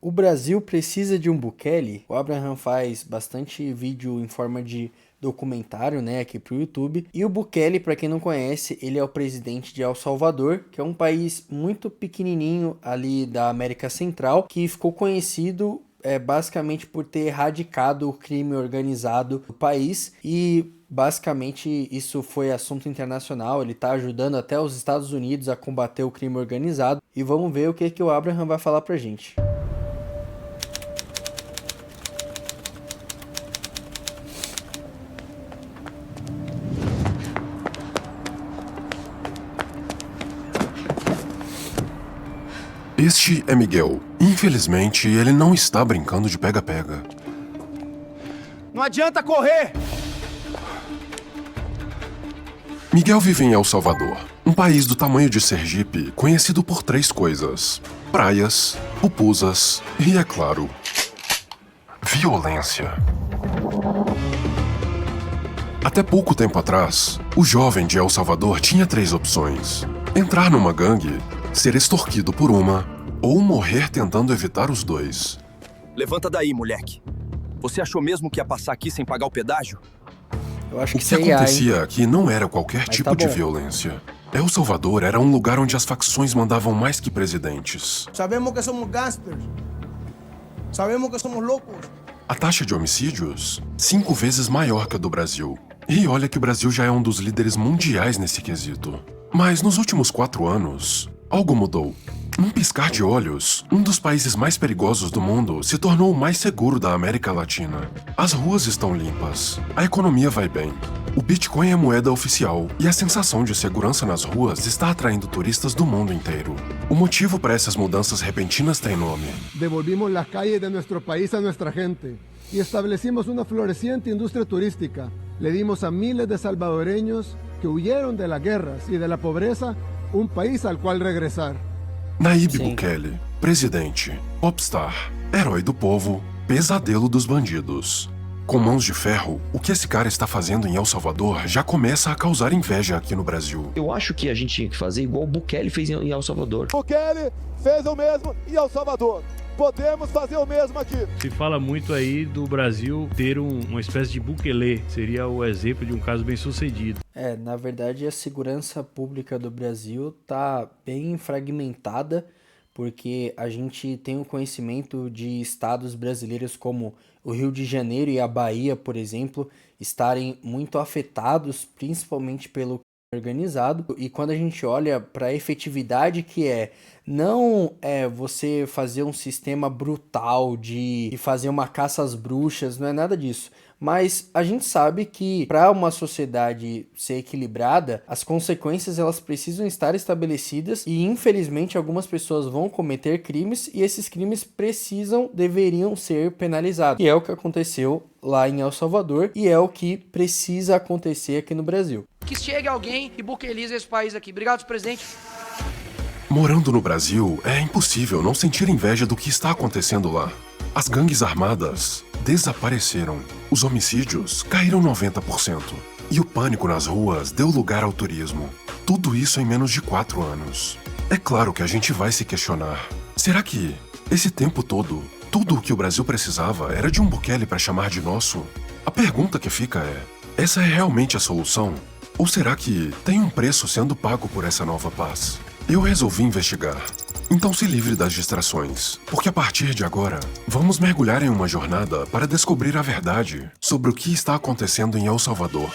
O Brasil precisa de um Bukele? O Abraham faz bastante vídeo em forma de documentário, né, aqui pro YouTube. E o Bukele, para quem não conhece, ele é o presidente de El Salvador, que é um país muito pequenininho ali da América Central, que ficou conhecido basicamente por ter erradicado o crime organizado do país e basicamente isso foi assunto internacional. Ele está ajudando até os Estados Unidos a combater o crime organizado e vamos ver o que o Abraham vai falar pra gente. Este é Miguel. Infelizmente, ele não está brincando de pega-pega. Não adianta correr! Miguel vive em El Salvador, um país do tamanho de Sergipe, conhecido por 3 coisas: praias, pupusas e, é claro, violência. Até pouco tempo atrás, o jovem de El Salvador tinha 3 opções: entrar numa gangue, ser extorquido por uma, ou morrer tentando evitar os 2. Levanta daí, moleque. Você achou mesmo que ia passar aqui sem pagar o pedágio? Eu acho O que que acontecia aqui não era qualquer Mas tipo tá de bom. violência. El Salvador era um lugar onde as facções mandavam mais que presidentes. Sabemos que somos gangsters. Sabemos que somos loucos. A taxa de homicídios, 5 vezes maior que a do Brasil. E olha que o Brasil já é um dos líderes mundiais nesse quesito. Mas nos últimos 4 anos, algo mudou. Num piscar de olhos, um dos países mais perigosos do mundo se tornou o mais seguro da América Latina. As ruas estão limpas, a economia vai bem, o Bitcoin é moeda oficial e a sensação de segurança nas ruas está atraindo turistas do mundo inteiro. O motivo para essas mudanças repentinas tem nome. Devolvimos las calles de nuestro país a nuestra gente y establecimos una floreciente industria turística. Le dimos a miles de salvadoreños que huyeron de las guerras y de la pobreza un país al cual regresar. Nayib Sim. Bukele, presidente, popstar, herói do povo, pesadelo dos bandidos. Com mãos de ferro, o que esse cara está fazendo em El Salvador já começa a causar inveja aqui no Brasil. Eu acho que a gente tinha que fazer igual o Bukele fez em El Salvador. Bukele fez o mesmo em El Salvador. Podemos fazer o mesmo aqui. Se fala muito aí do Brasil ter uma espécie de Bukele, seria o exemplo de um caso bem sucedido. Na verdade a segurança pública do Brasil tá bem fragmentada, porque a gente tem o conhecimento de estados brasileiros como o Rio de Janeiro e a Bahia, por exemplo, estarem muito afetados, principalmente pelo organizado. E quando a gente olha para a efetividade que não é você fazer um sistema brutal de fazer uma caça às bruxas, não é nada disso. Mas a gente sabe que para uma sociedade ser equilibrada, as consequências elas precisam estar estabelecidas e infelizmente algumas pessoas vão cometer crimes e esses crimes deveriam ser penalizados. E é o que aconteceu lá em El Salvador e é o que precisa acontecer aqui no Brasil. Que chegue alguém e buquelize esse país aqui. Obrigado, presidente. Morando no Brasil, é impossível não sentir inveja do que está acontecendo lá. As gangues armadas desapareceram, os homicídios caíram 90% e o pânico nas ruas deu lugar ao turismo. Tudo isso em menos de 4 anos. É claro que a gente vai se questionar. Será que, esse tempo todo, tudo o que o Brasil precisava era de um Bukele para chamar de nosso? A pergunta que fica é, essa é realmente a solução? Ou será que tem um preço sendo pago por essa nova paz? Eu resolvi investigar. Então se livre das distrações, porque a partir de agora, vamos mergulhar em uma jornada para descobrir a verdade sobre o que está acontecendo em El Salvador.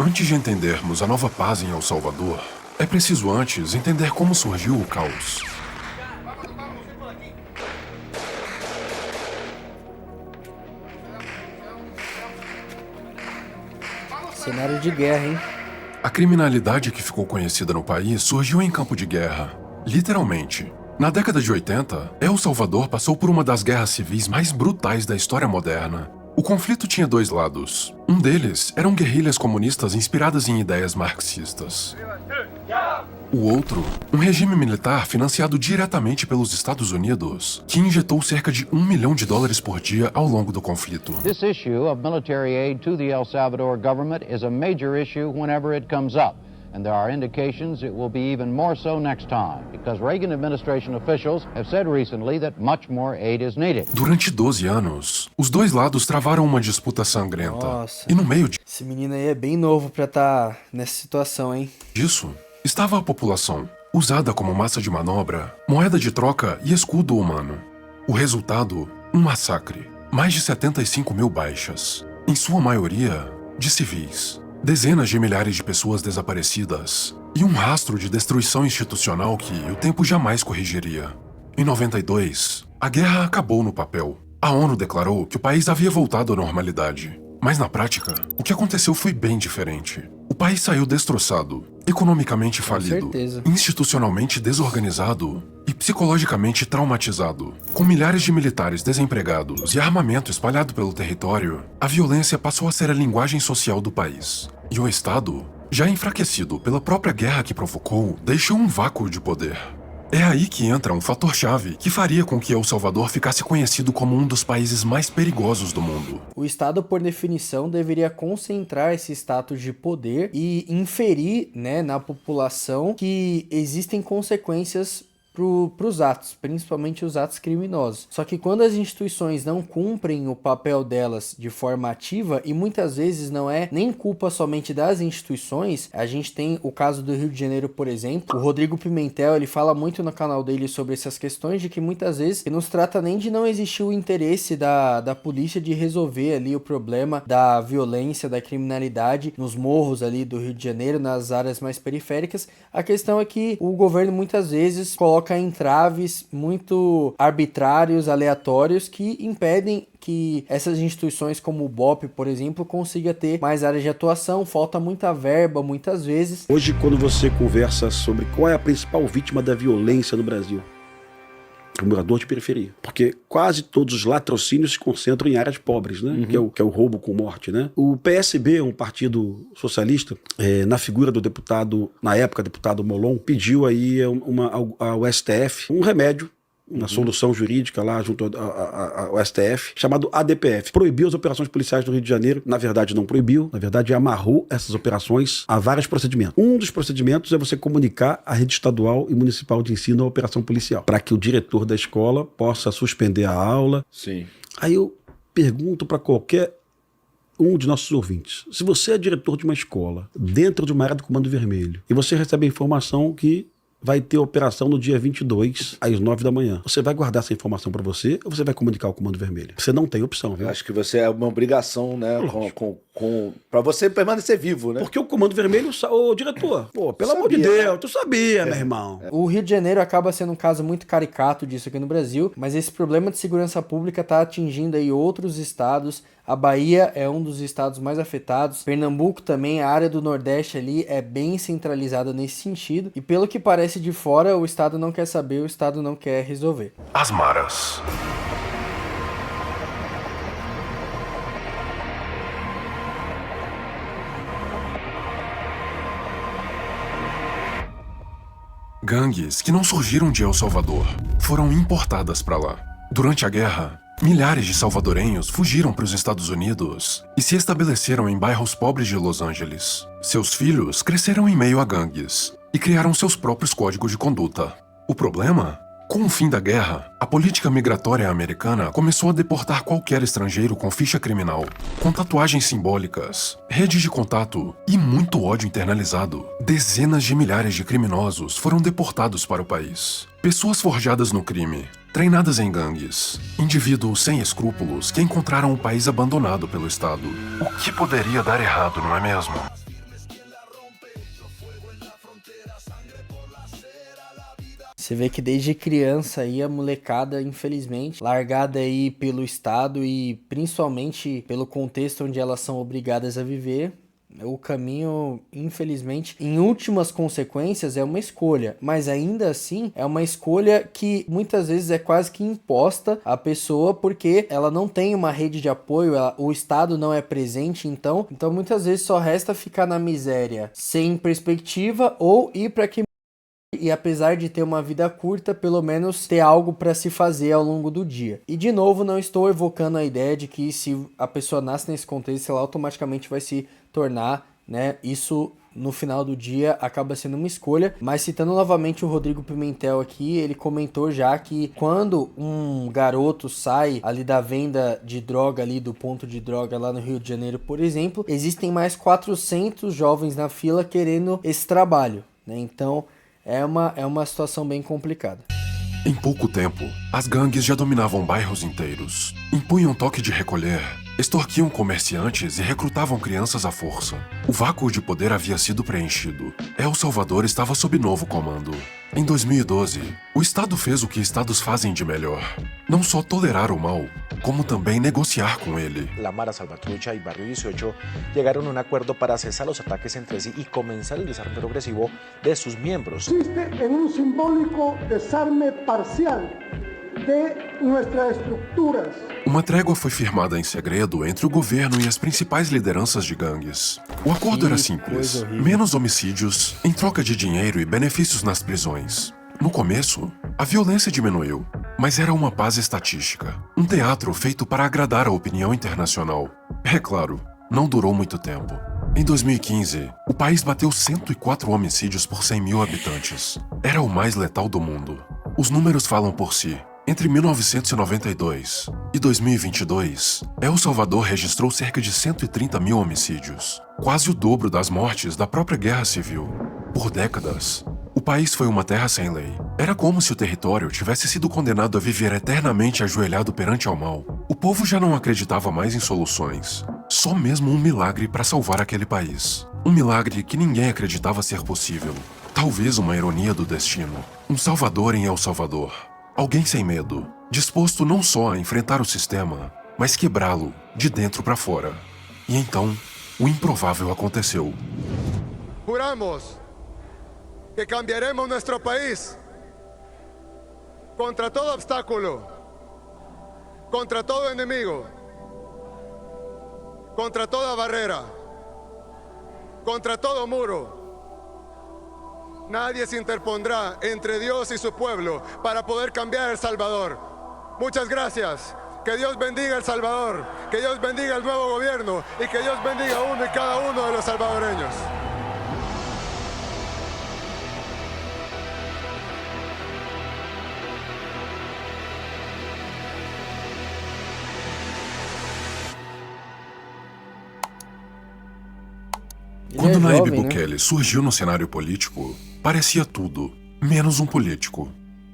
Antes de entendermos a nova paz em El Salvador, é preciso antes entender como surgiu o caos. Cenário de guerra, hein? A criminalidade que ficou conhecida no país surgiu em campo de guerra, literalmente. Na década de 80, El Salvador passou por uma das guerras civis mais brutais da história moderna. O conflito tinha dois lados. Um deles eram guerrilhas comunistas inspiradas em ideias marxistas. O outro, um regime militar financiado diretamente pelos Estados Unidos, que injetou cerca de $1 milhão por dia ao longo do conflito. This issue of military aid to the El Salvador government is a major issue whenever it comes up. And there are indications it will be even more so next time, because Reagan administration officials have said recently that much more aid is needed. Durante 12 anos, os dois lados travaram uma disputa sangrenta. Nossa. E no meio Esse menino aí é bem novo pra estar nessa situação, hein? disso, estava a população, usada como massa de manobra, moeda de troca e escudo humano. O resultado, um massacre. Mais de 75 mil baixas, em sua maioria, de civis. Dezenas de milhares de pessoas desaparecidas e um rastro de destruição institucional que o tempo jamais corrigiria. Em 92, a guerra acabou no papel. A ONU declarou que o país havia voltado à normalidade. Mas na prática, o que aconteceu foi bem diferente. O país saiu destroçado, economicamente falido, certeza. institucionalmente desorganizado e psicologicamente traumatizado. Com milhares de militares desempregados e armamento espalhado pelo território, a violência passou a ser a linguagem social do país. E o Estado, já enfraquecido pela própria guerra que provocou, deixou um vácuo de poder. É aí que entra um fator-chave que faria com que El Salvador ficasse conhecido como um dos países mais perigosos do mundo. O Estado, por definição, deveria concentrar esse status de poder e inferir, né, na população que existem consequências para os atos, principalmente os atos criminosos. Só que quando as instituições não cumprem o papel delas de forma ativa, e muitas vezes não é nem culpa somente das instituições, a gente tem o caso do Rio de Janeiro, por exemplo. O Rodrigo Pimentel, ele fala muito no canal dele sobre essas questões, de que muitas vezes não se trata nem de não existir o interesse da polícia de resolver ali o problema da violência, da criminalidade nos morros ali do Rio de Janeiro, nas áreas mais periféricas. A questão é que o governo muitas vezes coloca entraves muito arbitrários, aleatórios, que impedem que essas instituições como o BOP, por exemplo, consiga ter mais áreas de atuação. Falta muita verba, muitas vezes. Hoje, quando você conversa sobre qual é a principal vítima da violência no Brasil, o morador de periferia. Porque quase todos os latrocínios se concentram em áreas pobres, né? Uhum. Que é o roubo com morte, né? O PSB, um partido socialista, na figura do deputado, na época, deputado Molon, pediu aí ao STF um remédio, uma solução jurídica lá junto ao STF, chamado ADPF. Proibiu as operações policiais do Rio de Janeiro. Na verdade, não proibiu. Na verdade, amarrou essas operações a vários procedimentos. Um dos procedimentos é você comunicar à rede estadual e municipal de ensino a operação policial, para que o diretor da escola possa suspender a aula. Sim. Aí eu pergunto para qualquer um de nossos ouvintes: se você é diretor de uma escola, dentro de uma área do Comando Vermelho, e você recebe a informação que vai ter operação no dia 22, às 9 da manhã. Você vai guardar essa informação para você ou você vai comunicar ao Comando Vermelho? Você não tem opção, viu? Eu acho que você é uma obrigação, né? Para você permanecer vivo, né? Porque o Comando Vermelho, ô diretor, pô, pelo amor de Deus, tu sabia, meu irmão. O Rio de Janeiro acaba sendo um caso muito caricato disso aqui no Brasil, mas esse problema de segurança pública está atingindo aí outros estados. A Bahia é um dos estados mais afetados. Pernambuco também, a área do Nordeste ali é bem centralizada nesse sentido. E pelo que parece de fora, o estado não quer saber, o estado não quer resolver. As maras. Gangues que não surgiram de El Salvador foram importadas para lá. Durante a guerra, milhares de salvadorenhos fugiram para os Estados Unidos e se estabeleceram em bairros pobres de Los Angeles. Seus filhos cresceram em meio a gangues e criaram seus próprios códigos de conduta. O problema? Com o fim da guerra, a política migratória americana começou a deportar qualquer estrangeiro com ficha criminal, com tatuagens simbólicas, redes de contato e muito ódio internalizado. Dezenas de milhares de criminosos foram deportados para o país. Pessoas forjadas no crime, treinadas em gangues, indivíduos sem escrúpulos que encontraram o país abandonado pelo Estado. O que poderia dar errado, não é mesmo? Você vê que desde criança aí a molecada, infelizmente, largada aí pelo Estado e principalmente pelo contexto onde elas são obrigadas a viver, O caminho, infelizmente, em últimas consequências, é uma escolha, mas ainda assim é uma escolha que muitas vezes é quase que imposta à pessoa porque ela não tem uma rede de apoio, o Estado não é presente, então muitas vezes só resta ficar na miséria sem perspectiva ou ir para que e apesar de ter uma vida curta, pelo menos ter algo para se fazer ao longo do dia. E de novo, não estou evocando a ideia de que se a pessoa nasce nesse contexto, ela automaticamente vai se tornar, né, isso no final do dia acaba sendo uma escolha, mas citando novamente o Rodrigo Pimentel aqui, ele comentou já que quando um garoto sai ali da venda de droga ali do ponto de droga lá no Rio de Janeiro, por exemplo, existem mais 400 jovens na fila querendo esse trabalho, né? Então é uma situação bem complicada. Em pouco tempo, as gangues já dominavam bairros inteiros, impunham toque de recolher, extorquiam comerciantes e recrutavam crianças à força. O vácuo de poder havia sido preenchido. El Salvador estava sob novo comando. Em 2012, o Estado fez o que estados fazem de melhor. Não só tolerar o mal, como também negociar com ele. La Mara Salvatrucha y Barrio 18 llegaron a un acuerdo para cesar los ataques entre sí y comenzar el desarme progresivo de sus miembros. Consiste en un simbólico desarme parcial de nuestras estructuras. Uma trégua foi firmada em segredo entre o governo e as principais lideranças de gangues. O acordo era simples: menos homicídios, em troca de dinheiro e benefícios nas prisões. No começo, a violência diminuiu, mas era uma paz estatística, um teatro feito para agradar a opinião internacional. É claro, não durou muito tempo. Em 2015, o país bateu 104 homicídios por 100 mil habitantes. Era o mais letal do mundo. Os números falam por si. Entre 1992 e 2022, El Salvador registrou cerca de 130 mil homicídios, quase o dobro das mortes da própria guerra civil. Por décadas, o país foi uma terra sem lei. Era como se o território tivesse sido condenado a viver eternamente ajoelhado perante ao mal. O povo já não acreditava mais em soluções, só mesmo um milagre para salvar aquele país. Um milagre que ninguém acreditava ser possível. Talvez uma ironia do destino. Um salvador em El Salvador. Alguém sem medo, disposto não só a enfrentar o sistema, mas quebrá-lo de dentro para fora. E então, o improvável aconteceu. Juramos que cambiaremos nuestro país contra todo obstáculo, contra todo enemigo, contra toda barrera, contra todo muro. Nadie se interpondrá entre Dios y su pueblo para poder cambiar El Salvador. Muchas gracias. Que Dios bendiga El Salvador, que Dios bendiga el nuevo gobierno y que Dios bendiga a uno y cada uno de los salvadoreños. Quando Nayib Bukele surgiu no cenário político, parecia tudo, menos um político.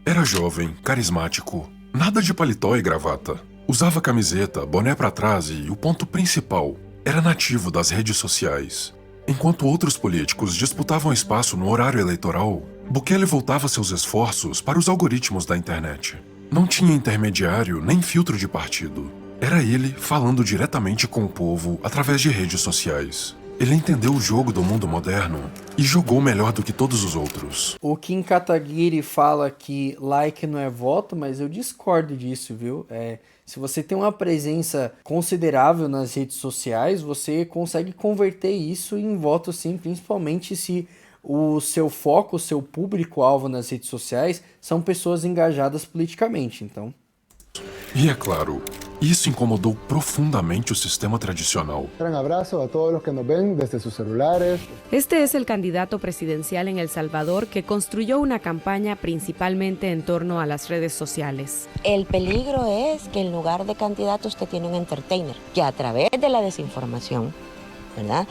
Era jovem, carismático, nada de paletó e gravata. Usava camiseta, boné pra trás e, o ponto principal, era nativo das redes sociais. Enquanto outros políticos disputavam espaço no horário eleitoral, Bukele voltava seus esforços para os algoritmos da internet. Não tinha intermediário nem filtro de partido. Era ele falando diretamente com o povo através de redes sociais. Ele entendeu o jogo do mundo moderno e jogou melhor do que todos os outros. O Kim Kataguiri fala que like não é voto, mas eu discordo disso, viu? Se você tem uma presença considerável nas redes sociais, você consegue converter isso em voto sim, principalmente se o seu foco, o seu público-alvo nas redes sociais são pessoas engajadas politicamente, então... E é claro, isso incomodou profundamente o sistema tradicional. Un abrazo a todos los que nos ven desde sus celulares. Este es el candidato presidencial en El Salvador que construyó una campaña principalmente en torno a las redes sociales. El peligro es que en lugar de candidato usted tiene un entertainer que a través de la desinformación, ¿verdad?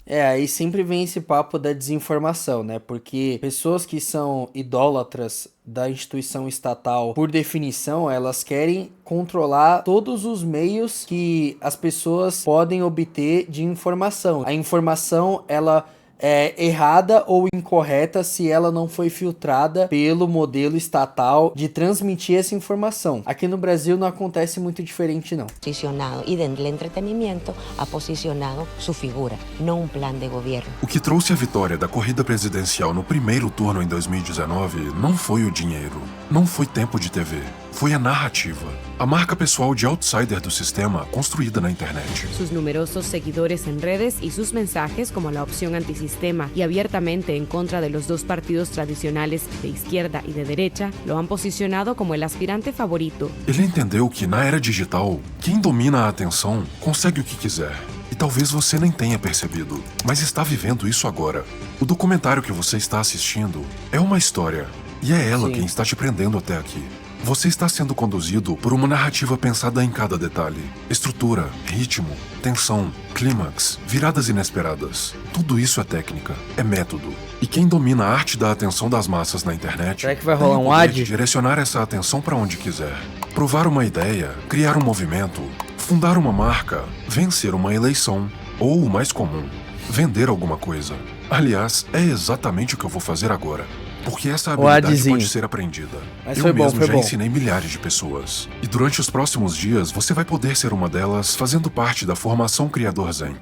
Aí sempre vem esse papo da desinformação, né? Porque pessoas que são idólatras da instituição estatal, por definição, elas querem controlar todos os meios que as pessoas podem obter de informação. A informação, ela errada ou incorreta se ela não foi filtrada pelo modelo estatal de transmitir essa informação. Aqui no Brasil não acontece muito diferente, não. Posicionado e dentro do entretenimento ha posicionado sua figura, não um plano de governo. O que trouxe a vitória da corrida presidencial no primeiro turno em 2019 não foi o dinheiro, não foi tempo de TV. Foi a narrativa, a marca pessoal de outsider do sistema construída na internet. Sus numerosos seguidores en redes y sus mensajes como la opción antisistema y abiertamente en contra de los dos partidos tradicionales de izquierda y de derecha lo han posicionado como el aspirante favorito. Ele entendeu que na era digital, quem domina a atenção consegue o que quiser. E talvez você nem tenha percebido, mas está vivendo isso agora. O documentário que você está assistindo é uma história, e é ela quem está te prendendo até aqui. Você está sendo conduzido por uma narrativa pensada em cada detalhe. Estrutura, ritmo, tensão, clímax, viradas inesperadas. Tudo isso é técnica, é método. E quem domina a arte da atenção das massas na internet... Será que vai rolar um ad? Direcionar essa atenção para onde quiser. Provar uma ideia, criar um movimento, fundar uma marca, vencer uma eleição. Ou o mais comum, vender alguma coisa. Aliás, é exatamente o que eu vou fazer agora. Porque essa habilidade pode ser aprendida. Mas eu mesmo já ensinei milhares de pessoas. E durante os próximos dias, você vai poder ser uma delas fazendo parte da formação Criador Zen.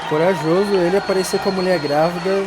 Corajoso ele aparecer com a mulher grávida,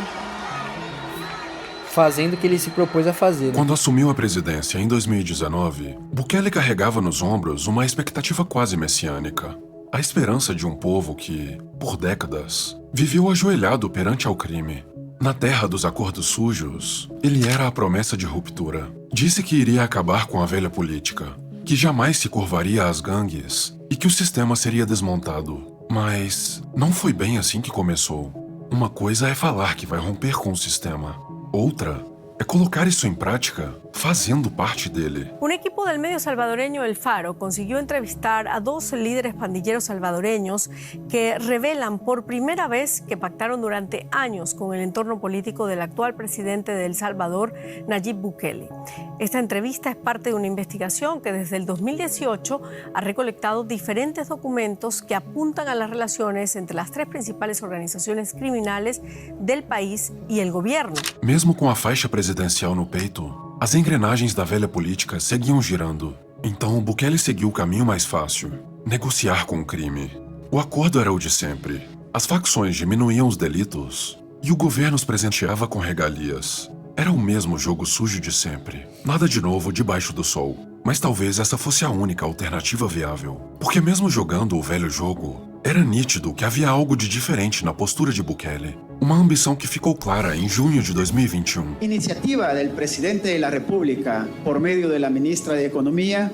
fazendo o que ele se propôs a fazer. Né? Quando assumiu a presidência em 2019, Bukele carregava nos ombros uma expectativa quase messiânica. A esperança de um povo que, por décadas, viveu ajoelhado perante ao crime. Na terra dos acordos sujos, ele era a promessa de ruptura. Disse que iria acabar com a velha política, que jamais se curvaria às gangues e que o sistema seria desmontado. Mas não foi bem assim que começou. Uma coisa é falar que vai romper com o sistema. Outra é colocar isso em prática, fazendo parte dele. Un equipo del medio salvadoreño El Faro consiguió entrevistar a dos líderes pandilleros salvadoreños que revelan por primera vez que pactaron durante años con el entorno político del actual presidente de El Salvador, Nayib Bukele. Esta entrevista es parte de una investigación que desde el 2018 ha recolectado diferentes documentos que apuntan a las relaciones entre las tres principales organizaciones criminales del país y el gobierno. Mesmo com a faixa presidencial no peito, as engrenagens da velha política seguiam girando. Então, Bukele seguiu o caminho mais fácil: negociar com o crime. O acordo era o de sempre. As facções diminuíam os delitos e o governo os presenteava com regalias. Era o mesmo jogo sujo de sempre. Nada de novo debaixo do sol. Mas talvez essa fosse a única alternativa viável. Porque mesmo jogando o velho jogo, era nítido que havia algo de diferente na postura de Bukele. Uma ambição que ficou clara em junho de 2021. Iniciativa del presidente de la República por medio de la ministra de Economía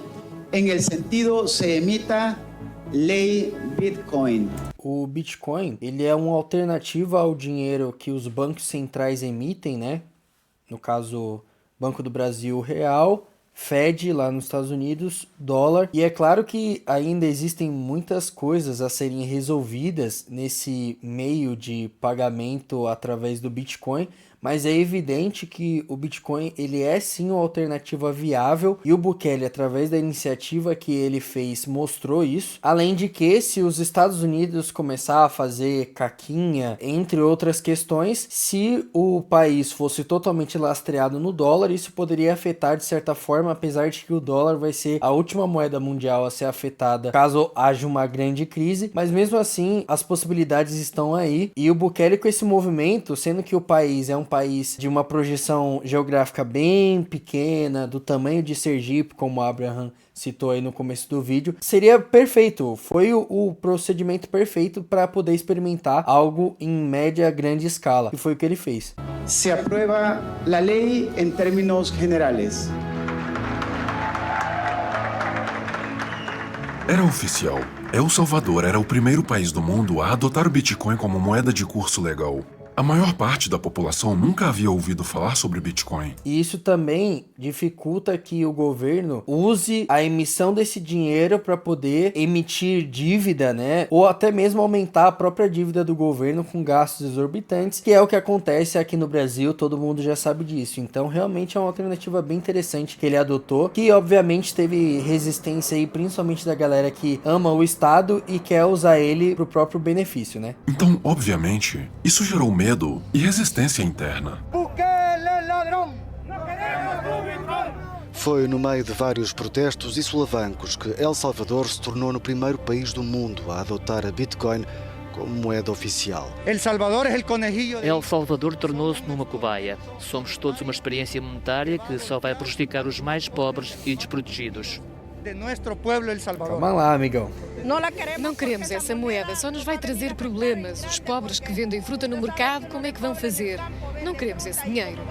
en el sentido se emita lei Bitcoin. O Bitcoin, ele é uma alternativa ao dinheiro que os bancos centrais emitem, né? No caso, Banco do Brasil, real, Fed lá nos Estados Unidos, dólar. E é claro que ainda existem muitas coisas a serem resolvidas nesse meio de pagamento através do Bitcoin, mas é evidente que o Bitcoin ele é sim uma alternativa viável e o Bukele, através da iniciativa que ele fez, mostrou isso. Além de que, se os Estados Unidos começar a fazer caquinha, entre outras questões, se o país fosse totalmente lastreado no dólar, isso poderia afetar de certa forma, apesar de que o dólar vai ser a última moeda mundial a ser afetada caso haja uma grande crise, mas mesmo assim as possibilidades estão aí. E o Bukele, com esse movimento, sendo que o país é um país de uma projeção geográfica bem pequena, do tamanho de Sergipe, como o Abraham citou aí no começo do vídeo, seria perfeito, foi o procedimento perfeito para poder experimentar algo em média grande escala, e foi o que ele fez. Se aprueba la ley en términos generales. Era oficial. El Salvador era o primeiro país do mundo a adotar o Bitcoin como moeda de curso legal. A maior parte da população nunca havia ouvido falar sobre Bitcoin. E isso também dificulta que o governo use a emissão desse dinheiro para poder emitir dívida, né? Ou até mesmo aumentar a própria dívida do governo com gastos exorbitantes, que é o que acontece aqui no Brasil, todo mundo já sabe disso. Então, realmente é uma alternativa bem interessante que ele adotou, que obviamente teve resistência aí, principalmente da galera que ama o Estado e quer usar ele pro próprio benefício, né? Então, obviamente, isso gerou medo e resistência interna. Foi no meio de vários protestos e solavancos que El Salvador se tornou no primeiro país do mundo a adotar a Bitcoin como moeda oficial. El Salvador tornou-se numa cobaia. Somos todos uma experiência monetária que só vai prejudicar os mais pobres e desprotegidos. Calma lá, amigão. Não queremos essa moeda, só nos vai trazer problemas. Os pobres que vendem fruta no mercado, como é que vão fazer? Não queremos esse dinheiro.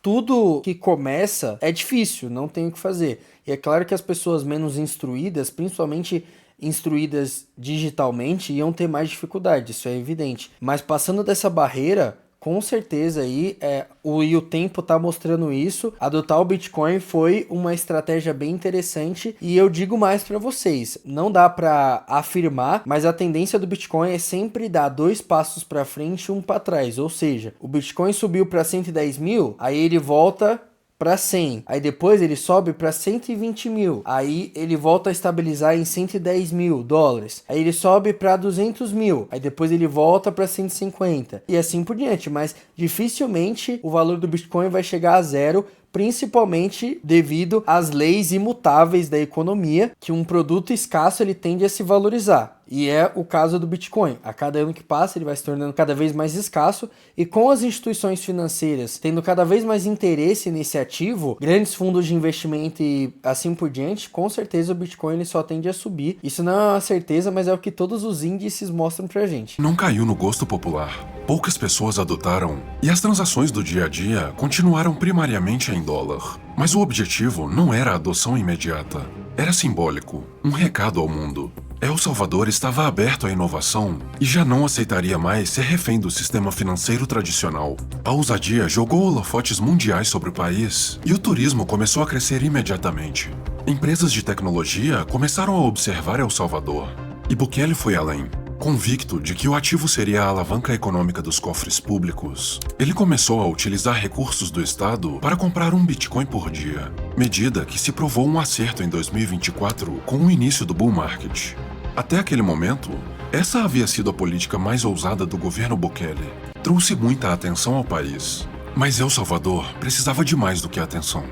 Tudo que começa é difícil, não tem o que fazer. E é claro que as pessoas menos instruídas, principalmente instruídas digitalmente, iam ter mais dificuldade, isso é evidente. Mas passando dessa barreira, com certeza aí, o tempo tá mostrando isso. Adotar o Bitcoin foi uma estratégia bem interessante e eu digo mais para vocês, não dá para afirmar, mas a tendência do Bitcoin é sempre dar 2 passos para frente e 1 para trás, ou seja, o Bitcoin subiu para 110 mil, aí ele volta para 100, aí depois ele sobe para 120 mil, aí ele volta a estabilizar em 110 mil dólares, aí ele sobe para 200 mil, aí depois ele volta para 150 e assim por diante, mas dificilmente o valor do Bitcoin vai chegar a zero, principalmente devido às leis imutáveis da economia, que um produto escasso ele tende a se valorizar. E é o caso do Bitcoin. A cada ano que passa, ele vai se tornando cada vez mais escasso e com as instituições financeiras tendo cada vez mais interesse nesse ativo, grandes fundos de investimento e assim por diante, com certeza o Bitcoin ele só tende a subir. Isso não é uma certeza, mas é o que todos os índices mostram pra gente. Não caiu no gosto popular. Poucas pessoas adotaram e as transações do dia a dia continuaram primariamente em dólar. Mas o objetivo não era a adoção imediata. Era simbólico, um recado ao mundo. El Salvador estava aberto à inovação e já não aceitaria mais ser refém do sistema financeiro tradicional. A ousadia jogou holofotes mundiais sobre o país e o turismo começou a crescer imediatamente. Empresas de tecnologia começaram a observar El Salvador e Bukele foi além. Convicto de que o ativo seria a alavanca econômica dos cofres públicos, ele começou a utilizar recursos do Estado para comprar um Bitcoin por dia, medida que se provou um acerto em 2024 com o início do bull market. Até aquele momento, essa havia sido a política mais ousada do governo Bukele. Trouxe muita atenção ao país. Mas El Salvador precisava de mais do que atenção.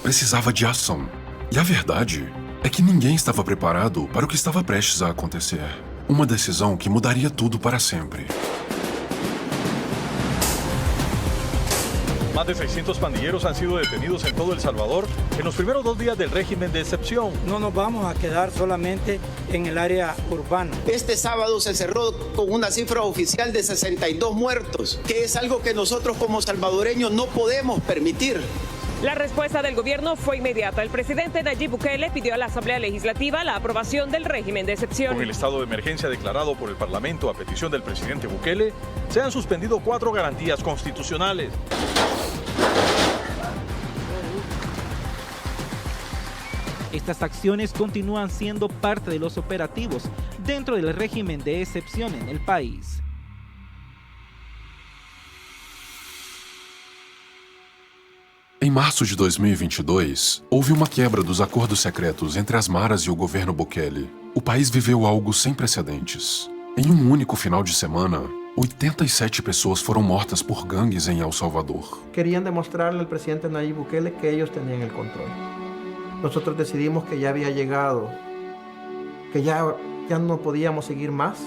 Precisava de ação. E a verdade é que ninguém estava preparado para o que estava prestes a acontecer. Uma decisão que mudaria tudo para sempre. Más de 600 pandilleros han sido detenidos en todo El Salvador en los primeros 2 días del régimen de excepción. No nos vamos a quedar solamente en el área urbana. Este sábado se cerró con una cifra oficial de 62 muertos, que es algo que nosotros como salvadoreños no podemos permitir. La respuesta del gobierno fue inmediata. El presidente Nayib Bukele pidió a la Asamblea Legislativa la aprobación del régimen de excepción. Con el estado de emergencia declarado por el Parlamento a petición del presidente Bukele, se han suspendido 4 garantías constitucionales. Estas acciones continúan siendo parte de los operativos dentro del régimen de excepción en el país. Em março de 2022, houve uma quebra dos acordos secretos entre as maras e o governo Bukele. O país viveu algo sem precedentes. Em um único final de semana, 87 pessoas foram mortas por gangues em El Salvador. Querían demostrarle al presidente Nayib Bukele que ellos tenían el control. Nosotros decidimos que ya había llegado, que ya no podíamos seguir más.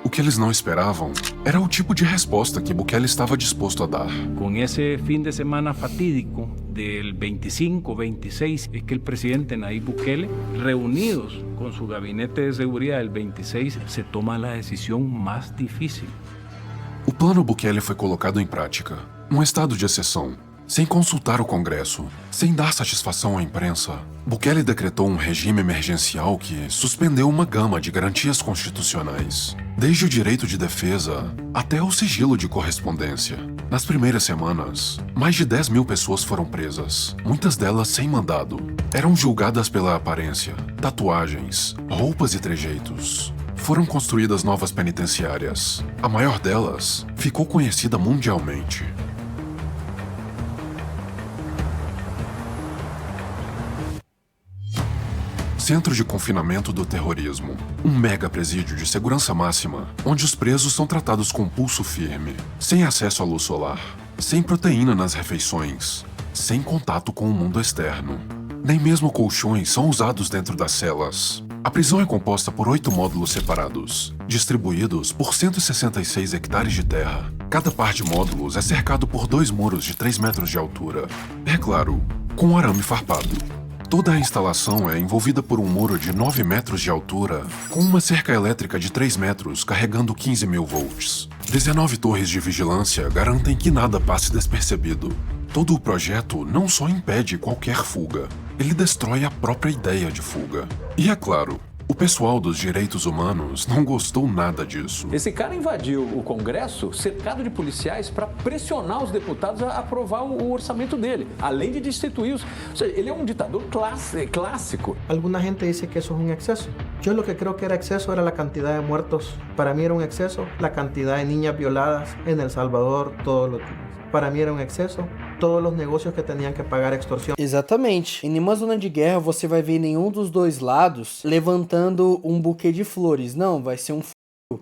O que eles não esperavam era o tipo de resposta que Bukele estava disposto a dar. Con ese fin de semana fatídico del 25-26 es que el presidente Nayib Bukele, reunidos con su gabinete de seguridad el 26, se toma la decisión más difícil. O plano Bukele foi colocado em prática. Um estado de exceção, sem consultar o Congresso, sem dar satisfação à imprensa. Bukele decretou um regime emergencial que suspendeu uma gama de garantias constitucionais. desde o direito de defesa até o sigilo de correspondência. Nas primeiras semanas, mais de 10 mil pessoas foram presas, muitas delas sem mandado. Eram julgadas pela aparência, tatuagens, roupas e trejeitos. Foram construídas novas penitenciárias. A maior delas ficou conhecida mundialmente. Centro de Confinamento do Terrorismo. Um mega presídio de segurança máxima, onde os presos são tratados com pulso firme, sem acesso à luz solar, sem proteína nas refeições, sem contato com o mundo externo. Nem mesmo colchões são usados dentro das celas. A prisão é composta por 8 módulos separados, distribuídos por 166 hectares de terra. Cada par de módulos é cercado por 2 muros de 3 metros de altura. É claro, com arame farpado. Toda a instalação é envolvida por um muro de 9 metros de altura, com uma cerca elétrica de 3 metros carregando 15.000 volts. 19 torres de vigilância garantem que nada passe despercebido. Todo o projeto não só impede qualquer fuga, ele destrói a própria ideia de fuga. E é claro, o pessoal dos direitos humanos não gostou nada disso. Esse cara invadiu o Congresso cercado de policiais para pressionar os deputados a aprovar o orçamento dele, além de destituí-los. Ou seja, ele é um ditador clássico. Alguna gente dice que eso es un exceso. Yo lo que creo que era exceso era la cantidad de muertos. Para mí era un exceso la cantidad de niñas violadas en El Salvador todos los días. Para mim era um excesso todos os negócios que tinham que pagar extorsão. Exatamente. Em nenhuma zona de guerra você vai ver nenhum dos dois lados levantando um buquê de flores. Não, vai ser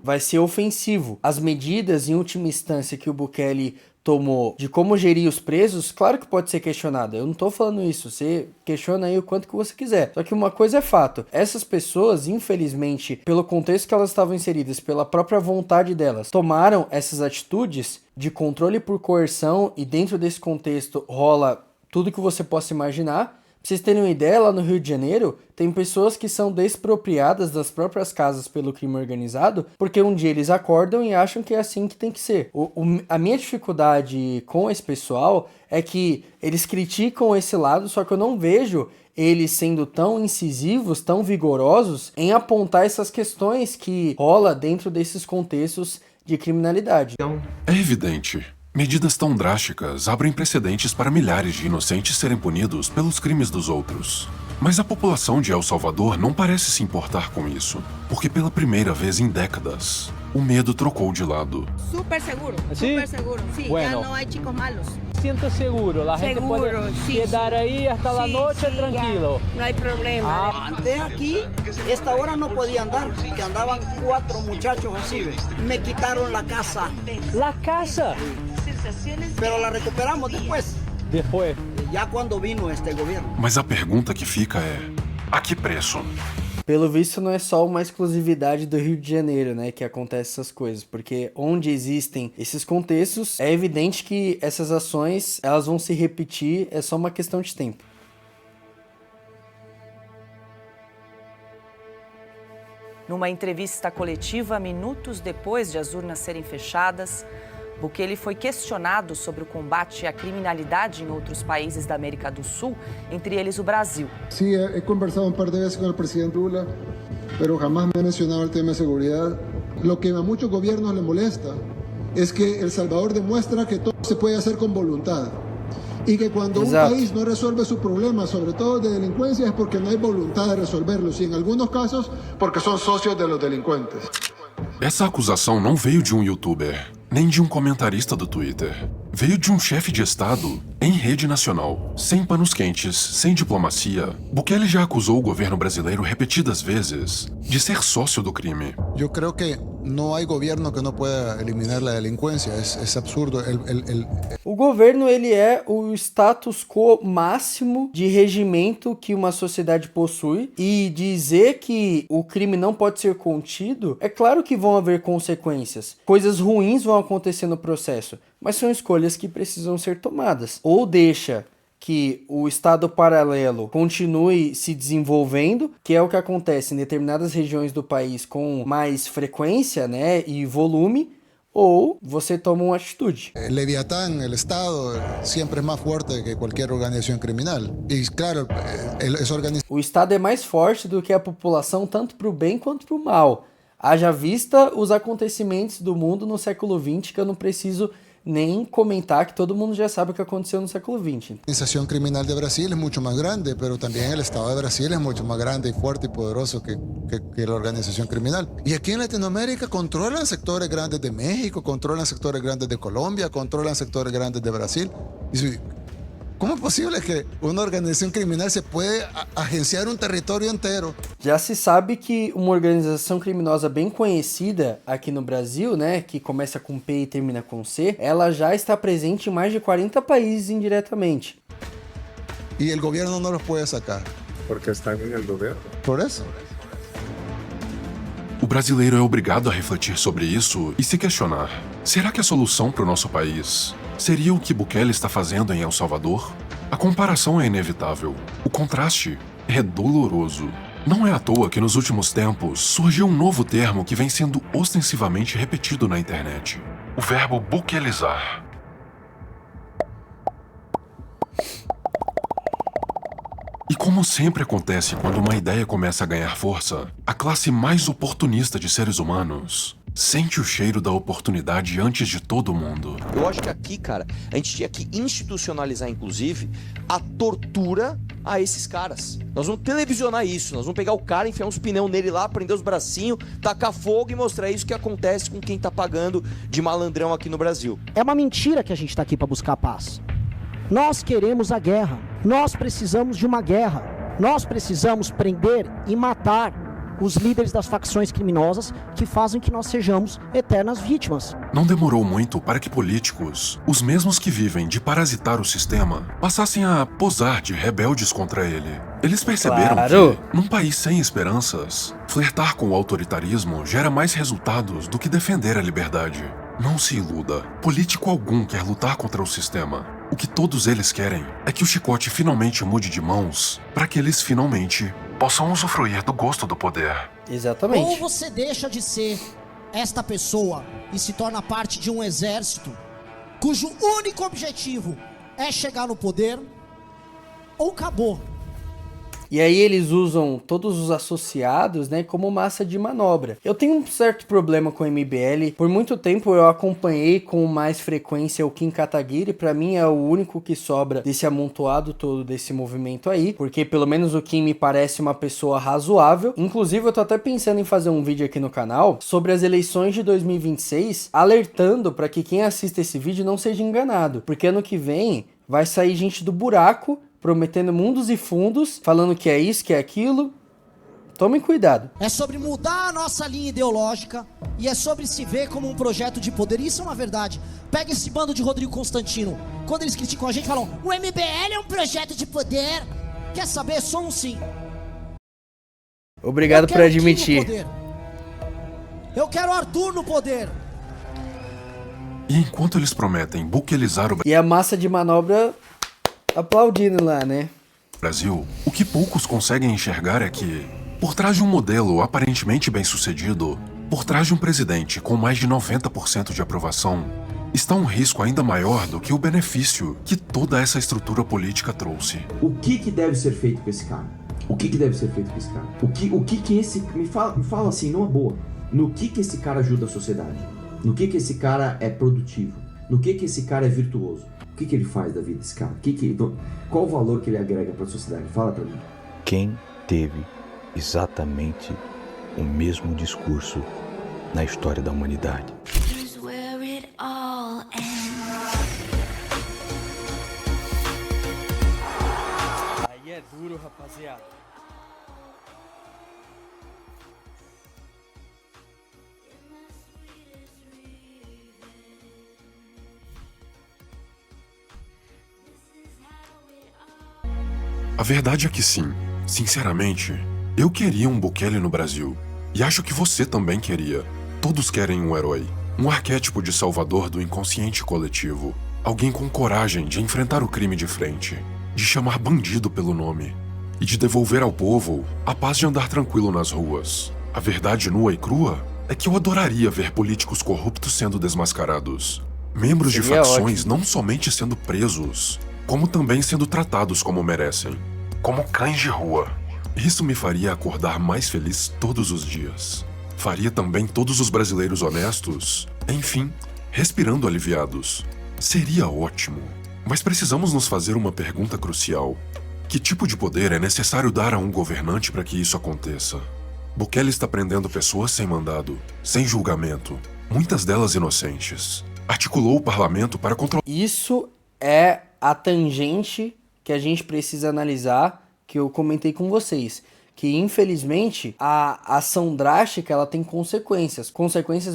vai ser ofensivo. As medidas, em última instância, que o Bukele tomou de como gerir os presos, claro que pode ser questionada. Eu não tô falando isso. Você questiona aí o quanto que você quiser. Só que uma coisa é fato. Essas pessoas, infelizmente, pelo contexto que elas estavam inseridas, pela própria vontade delas, tomaram essas atitudes de controle por coerção e dentro desse contexto rola tudo que você possa imaginar. Pra vocês terem uma ideia, lá no Rio de Janeiro, tem pessoas que são despropriadas das próprias casas pelo crime organizado, porque um dia eles acordam e acham que é assim que tem que ser. A minha dificuldade com esse pessoal é que eles criticam esse lado, só que eu não vejo eles sendo tão incisivos, tão vigorosos em apontar essas questões que rola dentro desses contextos de criminalidade. É evidente. Medidas tão drásticas abrem precedentes para milhares de inocentes serem punidos pelos crimes dos outros. Mas a população de El Salvador não parece se importar com isso, porque pela primeira vez em décadas, o medo trocou de lado. Súper seguro, ¿Sí? súper seguro. Sí, Bueno. ya no hay chicos malos. Siento seguro, la gente Seguro, puede sí, quedar ahí hasta la Sí, noche sí, tranquilo. ya, no hay problema. Antes aquí, esta hora no podía andar, que andaban 4 muchachos así, ¿ves? Me quitaron la casa. ¿La casa? Pero la recuperamos después. Después. Ya cuando vino este gobierno. Mas a pergunta que fica é: a que preço? Pelo visto, não é só uma exclusividade do Rio de Janeiro, né, que acontece essas coisas, porque onde existem esses contextos, é evidente que essas ações, elas vão se repetir, é só uma questão de tempo. Numa entrevista coletiva, minutos depois de as urnas serem fechadas, Bukele foi questionado sobre o combate à criminalidade em outros países da América do Sul, entre eles o Brasil. Sí, he conversado un par de veces con el presidente Lula, pero jamás me ha mencionado el tema de seguridad. Lo que a muchos gobiernos le molesta es que El Salvador demuestra que todo se puede hacer con voluntad. Y que cuando un país no resuelve sus problemas, sobre todo de delincuencia, es porque no hay voluntad de resolverlos. Y en algunos casos, porque son socios de los delincuentes. Essa acusação não veio de um youtuber, nem de um comentarista do Twitter. Veio de um chefe de Estado em rede nacional, sem panos quentes, sem diplomacia. Bukele já acusou o governo brasileiro repetidas vezes de ser sócio do crime. Yo creo que no hay gobierno que no pueda eliminar la delincuencia. Es absurdo. O governo, ele é o status quo máximo de regimento que uma sociedade possui, e dizer que o crime não pode ser contido, é claro que vão haver consequências. Coisas ruins vão acontecer no processo, mas são escolhas que precisam ser tomadas. Ou deixa que o Estado paralelo continue se desenvolvendo, que é o que acontece em determinadas regiões do país com mais frequência, né, e volume, ou você toma uma atitude. El Leviatán, el Estado, siempre es más fuerte que cualquier organización criminal. Y claro, O Estado é mais forte do que a população, tanto para o bem quanto para o mal. Haja vista os acontecimentos do mundo no século XX, que eu não preciso nem comentar, que todo mundo já sabe o que aconteceu no século XX. La organización criminal de Brasil es mucho más grande, pero también el Estado de Brasil es mucho más grande y fuerte y poderoso que la organización criminal. Y aquí en Latinoamérica controlan sectores grandes de México, controlan sectores grandes de Colombia, controlan sectores grandes de Brasil. ¿Cómo es posible que una organización criminal se puede agenciar um território inteiro? Já se sabe que uma organização criminosa bem conhecida aqui no Brasil, né, que começa com P e termina com C, ela já está presente em mais de 40 países indiretamente. E o governo não los pode sacar. Porque estão no governo. Por isso. O brasileiro é obrigado a refletir sobre isso e se questionar: será que a solução para o nosso país seria o que Bukele está fazendo em El Salvador? A comparação é inevitável. O contraste é doloroso. Não é à toa que nos últimos tempos surgiu um novo termo que vem sendo ostensivamente repetido na internet: o verbo bukelizar. E como sempre acontece quando uma ideia começa a ganhar força, a classe mais oportunista de seres humanos sente o cheiro da oportunidade antes de todo mundo. Eu acho que aqui, cara, a gente tinha que institucionalizar, inclusive, a tortura a esses caras. Nós vamos televisionar isso, nós vamos pegar o cara, enfiar uns pneus nele lá, prender os bracinhos, tacar fogo e mostrar isso que acontece com quem tá pagando de malandrão aqui no Brasil. É uma mentira que a gente tá aqui pra buscar paz. Nós queremos a guerra, nós precisamos de uma guerra, nós precisamos prender e matar os líderes das facções criminosas que fazem que nós sejamos eternas vítimas. Não demorou muito para que políticos, os mesmos que vivem de parasitar o sistema, passassem a posar de rebeldes contra ele. Eles perceberam que, num país sem esperanças, flertar com o autoritarismo gera mais resultados do que defender a liberdade. Não se iluda, político algum quer lutar contra o sistema. O que todos eles querem é que o chicote finalmente mude de mãos para que eles finalmente possam usufruir do gosto do poder. Exatamente. Ou você deixa de ser esta pessoa e se torna parte de um exército cujo único objetivo é chegar no poder, ou acabou. E aí eles usam todos os associados, né, como massa de manobra. Eu tenho um certo problema com o MBL. Por muito tempo eu acompanhei com mais frequência o Kim Kataguiri. Pra mim é o único que sobra desse amontoado todo desse movimento aí. Porque pelo menos o Kim me parece uma pessoa razoável. Inclusive eu tô até pensando em fazer um vídeo aqui no canal sobre as eleições de 2026, alertando pra que quem assista esse vídeo não seja enganado. Porque ano que vem vai sair gente do buraco prometendo mundos e fundos, falando que é isso, que é aquilo. Tomem cuidado. É sobre mudar a nossa linha ideológica e é sobre se ver como um projeto de poder. Isso é uma verdade. Pega esse bando de Rodrigo Constantino. Quando eles criticam a gente, falam: o MBL é um projeto de poder. Quer saber? Somos sim. Obrigado por admitir. Eu quero Arthur no poder. E enquanto eles prometem bukelizar o E a massa de manobra aplaudindo lá, né? Brasil, o que poucos conseguem enxergar é que, por trás de um modelo aparentemente bem-sucedido, por trás de um presidente com mais de 90% de aprovação, está um risco ainda maior do que o benefício que toda essa estrutura política trouxe. O que deve ser feito com esse cara? O que deve ser feito com esse cara? O que esse... Me fala assim, numa boa. No que esse cara ajuda a sociedade? No que esse cara é produtivo? No que esse cara é virtuoso? O que ele faz da vida desse cara? Qual o valor que ele agrega para a sociedade? Fala para mim. Quem teve exatamente o mesmo discurso na história da humanidade? Aí é duro, rapaziada. A verdade é que sim, sinceramente, eu queria um Bukele no Brasil. E acho que você também queria. Todos querem um herói, um arquétipo de salvador do inconsciente coletivo. Alguém com coragem de enfrentar o crime de frente, de chamar bandido pelo nome e de devolver ao povo a paz de andar tranquilo nas ruas. A verdade nua e crua é que eu adoraria ver políticos corruptos sendo desmascarados. Membros de facções não somente sendo presos, como também sendo tratados como merecem, como cães de rua. Isso me faria acordar mais feliz todos os dias. Faria também todos os brasileiros honestos? Enfim, respirando aliviados. Seria ótimo. Mas precisamos nos fazer uma pergunta crucial. Que tipo de poder é necessário dar a um governante para que isso aconteça? Bukele está prendendo pessoas sem mandado, sem julgamento, muitas delas inocentes. Articulou o parlamento para controlar... Isso é a tangente que a gente precisa analisar, que eu comentei com vocês. Que, infelizmente, a ação drástica ela tem consequências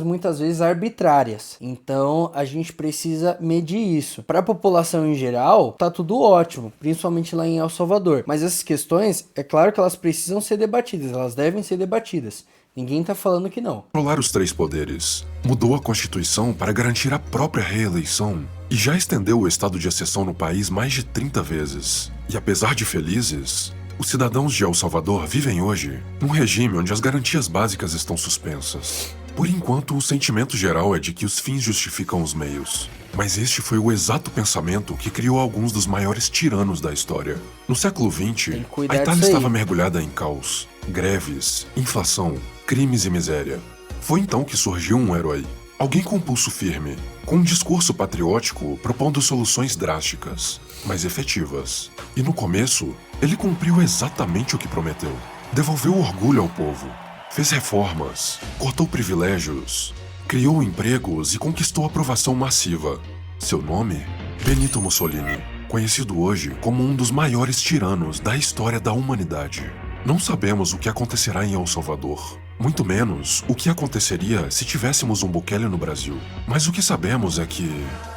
muitas vezes arbitrárias. Então, a gente precisa medir isso. Para a população em geral, tá tudo ótimo, principalmente lá em El Salvador. Mas essas questões, é claro que elas precisam ser debatidas, elas devem ser debatidas. Ninguém tá falando que não. Controlar os 3 poderes. Mudou a Constituição para garantir a própria reeleição. E já estendeu o estado de exceção no país mais de 30 vezes. E apesar de felizes... Os cidadãos de El Salvador vivem hoje num regime onde as garantias básicas estão suspensas. Por enquanto, o sentimento geral é de que os fins justificam os meios. Mas este foi o exato pensamento que criou alguns dos maiores tiranos da história. No século XX, a Itália estava mergulhada em caos, greves, inflação, crimes e miséria. Foi então que surgiu um herói. Alguém com pulso firme, com um discurso patriótico propondo soluções drásticas, mas efetivas. E no começo, ele cumpriu exatamente o que prometeu. Devolveu orgulho ao povo, fez reformas, cortou privilégios, criou empregos e conquistou aprovação massiva. Seu nome? Benito Mussolini, conhecido hoje como um dos maiores tiranos da história da humanidade. Não sabemos o que acontecerá em El Salvador. Muito menos o que aconteceria se tivéssemos um Bukele no Brasil. Mas o que sabemos é que...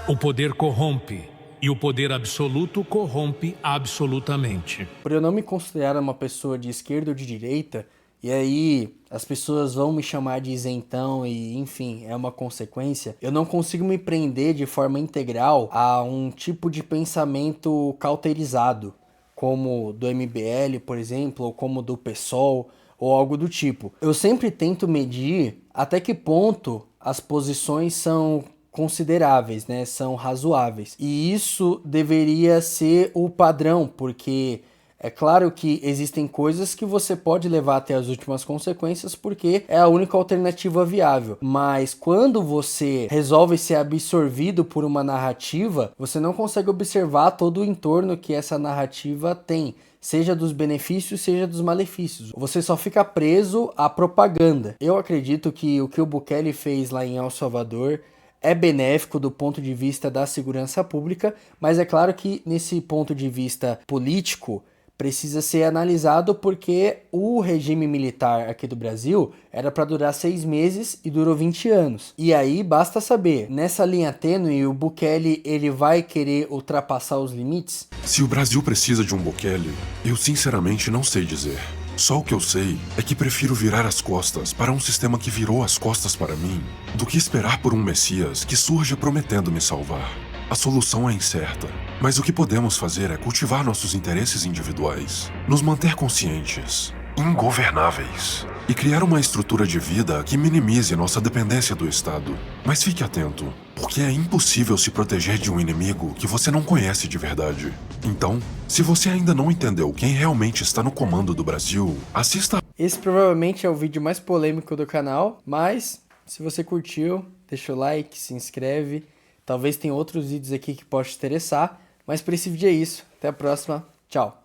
O poder corrompe, e o poder absoluto corrompe absolutamente. Por eu não me considerar uma pessoa de esquerda ou de direita, e aí as pessoas vão me chamar de isentão e, enfim, é uma consequência, eu não consigo me prender de forma integral a um tipo de pensamento cauterizado, como do MBL, por exemplo, ou como do PSOL, ou algo do tipo. Eu sempre tento medir até que ponto as posições são consideráveis, né? São razoáveis. E isso deveria ser o padrão, porque é claro que existem coisas que você pode levar até as últimas consequências porque é a única alternativa viável. Mas quando você resolve ser absorvido por uma narrativa, você não consegue observar todo o entorno que essa narrativa tem. Seja dos benefícios, seja dos malefícios. Você só fica preso à propaganda. Eu acredito que o Bukele fez lá em El Salvador é benéfico do ponto de vista da segurança pública, mas é claro que nesse ponto de vista político precisa ser analisado porque o regime militar aqui do Brasil era para durar 6 meses e durou 20 anos. E aí basta saber, nessa linha tênue, o Bukele ele vai querer ultrapassar os limites? Se o Brasil precisa de um Bukele, eu sinceramente não sei dizer. Só o que eu sei é que prefiro virar as costas para um sistema que virou as costas para mim do que esperar por um Messias que surja prometendo me salvar. A solução é incerta, mas o que podemos fazer é cultivar nossos interesses individuais, nos manter conscientes, ingovernáveis e criar uma estrutura de vida que minimize nossa dependência do Estado. Mas fique atento, porque é impossível se proteger de um inimigo que você não conhece de verdade. Então, se você ainda não entendeu quem realmente está no comando do Brasil, assista... Esse provavelmente é o vídeo mais polêmico do canal, mas se você curtiu, deixa o like, se inscreve. Talvez tenha outros vídeos aqui que possam te interessar, mas para esse vídeo é isso. Até a próxima. Tchau.